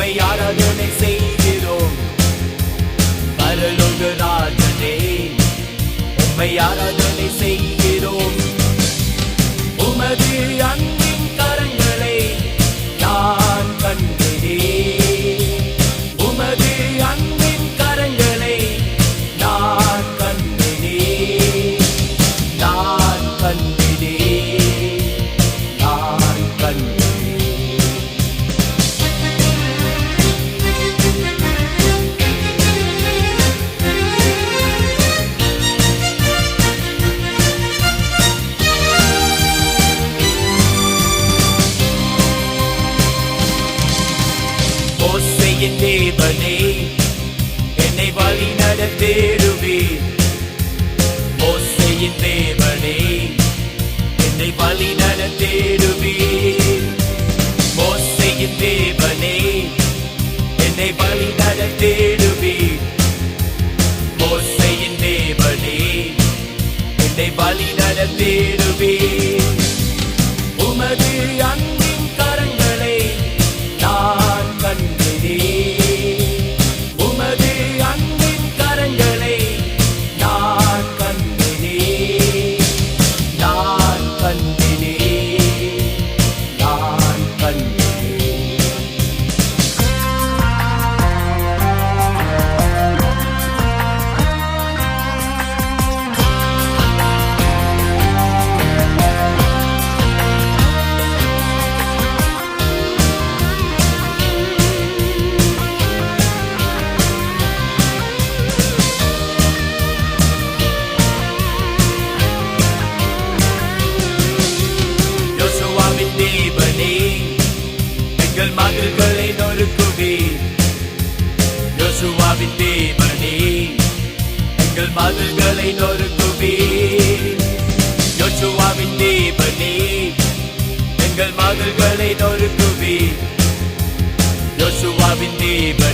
உம்மை ஆராதனை செய்கிறோம். பரலோக ராஜனே உம்மை ஆராதனை செய்கிறோம். உமது அன்பின் கரங்களை நான் கண்டேனே. உமது அன்பின் கரங்களை நான் கண்டேனே. நான் கண்டேனே. நான் கண்டேனே. மோசேயின் தேவனே என்னை வழி நடத்திடுவீர். மோசேயின் தேவனே என்னை வழி நடத்திடுவீர். மோசேயின் தேவனே என்னை வழி நடத்திடுவீர். மோசேயின் தேவனே என்னை வழி நடத்திடுவீர். உமது அன்பின் கரங்களை நான் கண்டேனே. உமது அன்பின் கரங்களை நான் கண்டேனே. நான் கண்டேனே. நான் கண்டேனே. யோசுவாவின் தேவனே எங்கள் மதில்களை நொறுக்குவீர். யோசுவாவின் தேவனே எங்கள் மதில்களை நொறுக்குவீர். யோசுவாவின் தேவனே எங்கள் மதில்களை நொறுக்குவீர். யோசுவாவின் தேவனே